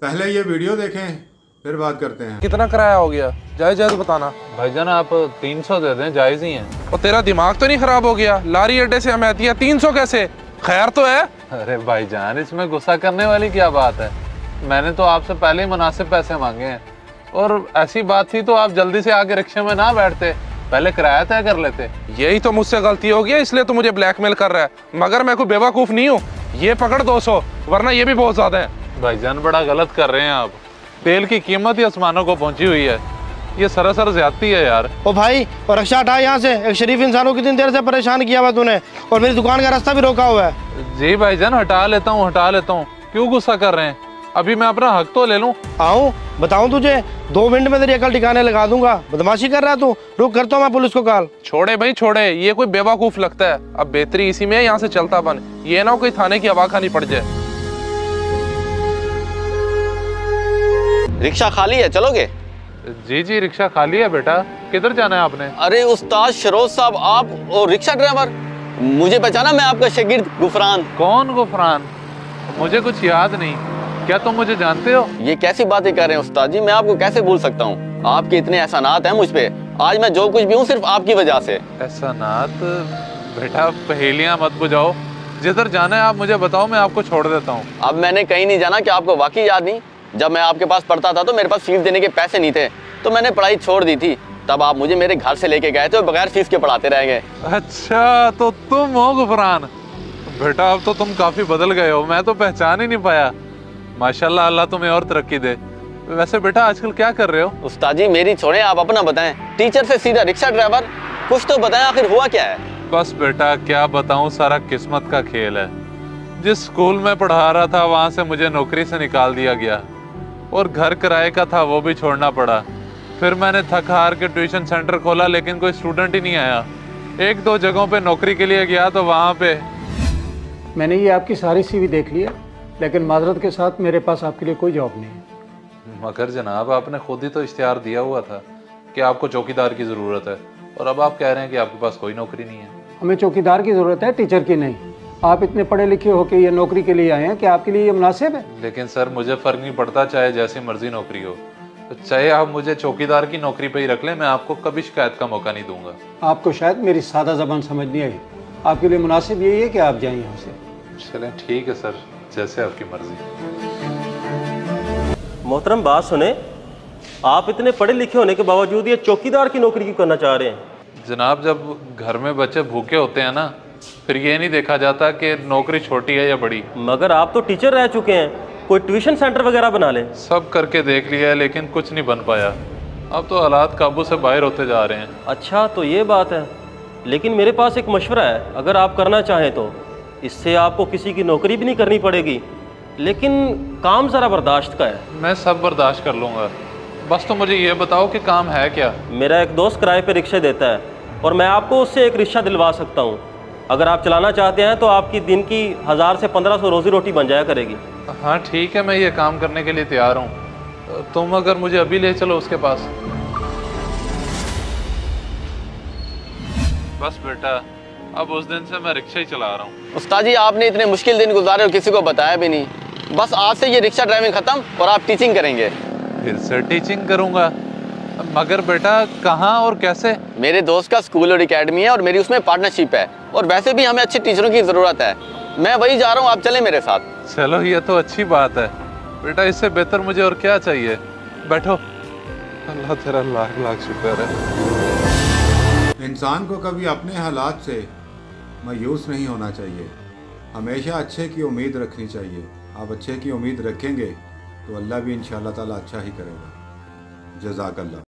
पहले ये वीडियो देखें फिर बात करते हैं। कितना किराया हो गया? जायज जायज बताना। भाईजान आप 300 दे दें, जायज ही हैं। और तेरा दिमाग तो नहीं खराब हो गया? लारी अड्डे से अमेतिया 300 कैसे? खैर तो है। अरे भाईजान इसमें गुस्सा करने वाली क्या बात है? मैंने तो आपसे पहले ही मुनासिब पैसे मांगे हैं, और ऐसी बात थी तो आप जल्दी से आके रिक्शे में ना बैठते, पहले किराया तय कर लेते। यही तो मुझसे गलती हो गई, इसलिए तो मुझे ब्लैकमेल कर रहा है, मगर मैं कोई बेवकूफ नहीं हूँ। ये पकड़ 200, वरना ये भी बहुत ज्यादा है। भाईजान बड़ा गलत कर रहे हैं आप, तेल की कीमत ही आसमानों को पहुंची हुई है, ये सरासर ज्यादती है यार। ओ भाई, और रिक्शा हटा यहाँ से। एक शरीफ इंसानों कितनी देर से परेशान किया हुआ तूने, और मेरी दुकान का रास्ता भी रोका हुआ है। जी भाईजान हटा लेता हूँ। क्यों गुस्सा कर रहे हैं? अभी मैं अपना हक तो ले लूं। आऊँ बताऊँ तुझे? 2 मिनट में तेरी अकल ठिकाने लगा दूंगा। बदमाशी कर रहा है तू? रुक, करता हूँ मैं पुलिस को कॉल। छोड़े भाई छोड़े, ये कोई बेवकूफ लगता है। अब बेहतरी इसी में है, यहाँ से चलता बन, ये ना कोई थाने की हवा खानी पड़ जाए। रिक्शा खाली है, चलोगे? जी रिक्शा खाली है बेटा। किधर जाना है आपने? अरे उस्ताद शरोज साहब, आप और रिक्शा ड्राइवर, मुझे पहचाना? मैं आपका शागिर्द गुफरान। कौन गुफरान? मुझे कुछ याद नहीं। क्या तुम मुझे जानते हो? ये कैसी बातें कर रहे हैं उस्ताद जी, मैं आपको कैसे भूल सकता हूँ? आपके इतने एहसानात हैं मुझ पे। आज मैं जो कुछ भी हूँ सिर्फ आपकी वजह से। एहसानात? बेटा पहेलियां मत बुझाओ, जिधर जाना है आप मुझे बताओ, मैं आपको छोड़ देता हूँ। अब मैंने कहीं नहीं जाना, कि आपको वाकई याद नहीं? जब मैं आपके पास पढ़ता था तो मेरे पास फीस देने के पैसे नहीं थे, तो मैंने पढ़ाई छोड़ दी थी। तब आप मुझे मेरे घर से लेके गए थे और बगैर फीस के पढ़ाते रह गए। अच्छा तो तुम हो गुफरान? बेटा अब तो तुम काफी बदल गए हो, मैं तो पहचान ही नहीं पाया। माशाल्लाह, अल्लाह तुम्हें और तरक्की दे। वैसे बेटा आजकल क्या कर रहे हो? उस्ताद जी मेरी छोड़े, आप अपना बताएं। टीचर से सीधा रिक्शा ड्राइवर, कुछ तो बताएं, आखिर हुआ क्या है? बस बेटा क्या बताऊं, सारा किस्मत का खेल है। जिस स्कूल में पढ़ा रहा था वहां से मुझे नौकरी से निकाल दिया गया, और घर किराए का था वो भी छोड़ना पड़ा। फिर मैंने थक हार के ट्यूशन सेंटर खोला, लेकिन कोई स्टूडेंट ही नहीं आया। 1-2 जगहों पे नौकरी के लिए गया तो वहाँ पे। मैंने ये आपकी सारी सीवी देख ली है, लेकिन माजरत के साथ मेरे पास आपके लिए कोई जॉब नहीं है। मगर जनाब आपने खुद ही तो इश्तिहार दिया हुआ था कि आपको चौकीदार की ज़रूरत है, और अब आप कह रहे हैं कि आपके पास कोई नौकरी नहीं है। हमें चौकीदार की ज़रूरत है, टीचर की नहीं। आप इतने पढ़े लिखे होकर ये नौकरी के लिए आए हैं, कि आपके लिए ये मुनासिब है? लेकिन सर मुझे फ़र्क नहीं पड़ता, चाहे जैसी मर्जी नौकरी हो, तो चाहे आप मुझे चौकीदार की नौकरी पे ही रख लें, मैं आपको कभी शिकायत का मौका नहीं दूंगा। आपको शायद मेरी सादा ज़बान समझ नहीं आई। आपके लिए मुनासिब यही है कि आप जाएं यहाँ से। चलें ठीक है सर, जैसे आपकी मर्जी। मोहतरम बात सुने, आप इतने पढ़े लिखे होने के बावजूद ये चौकीदार की नौकरी क्यों करना चाह रहे हैं? जनाब जब घर में बच्चे भूखे होते हैं ना, फिर ये नहीं देखा जाता कि नौकरी छोटी है या बड़ी। मगर आप तो टीचर रह चुके हैं, कोई ट्यूशन सेंटर वगैरह बना लें। सब करके देख लिया है, लेकिन कुछ नहीं बन पाया। अब तो हालात काबू से बाहर होते जा रहे हैं। अच्छा तो ये बात है, लेकिन मेरे पास एक मशवरा है, अगर आप करना चाहें तो। इससे आपको किसी की नौकरी भी नहीं करनी पड़ेगी, लेकिन काम ज़रा बर्दाश्त का है। मैं सब बर्दाश्त कर लूँगा, बस तो मुझे ये बताओ कि काम है क्या? मेरा एक दोस्त किराए पे रिक्शे देता है, और मैं आपको उससे एक रिक्शा दिलवा सकता हूँ। अगर आप चलाना चाहते हैं तो आपकी दिन की 1000 से 1500 रोज़ी रोटी बन जाया करेगी। हाँ ठीक है, मैं ये काम करने के लिए तैयार हूँ। तुम अगर मुझे अभी ले चलो उसके पास। बस बेटा अब उस दिन से मैं रिक्शा ही चला रहा हूँ। उस्ताद जी आपने इतने मुश्किल दिन गुजारे और किसी को बताया भी नहीं। बस आज से ये रिक्शा ड्राइविंग खत्म और आप टीचिंग करेंगे। फिर से टीचिंग करूँगा? मगर बेटा कहाँ और कैसे? मेरे दोस्त का स्कूल और एकेडमी है, और मेरी उसमें पार्टनरशिप है, और वैसे भी हमें अच्छे टीचरों की ज़रूरत है। मैं वही जा रहा हूँ, आप चलें मेरे साथ। चलो ये तो अच्छी बात है बेटा, इससे बेहतर मुझे और क्या चाहिए। बैठो। अल्लाह तेरा लाख लाख शुक्र है। इंसान को कभी अपने हालात से मायूस नहीं होना चाहिए, हमेशा अच्छे की उम्मीद रखनी चाहिए। आप अच्छे की उम्मीद रखेंगे तो अल्लाह भी इंशाअल्लाह ताला अच्छा ही करेगा। जज़ाकल्लाह।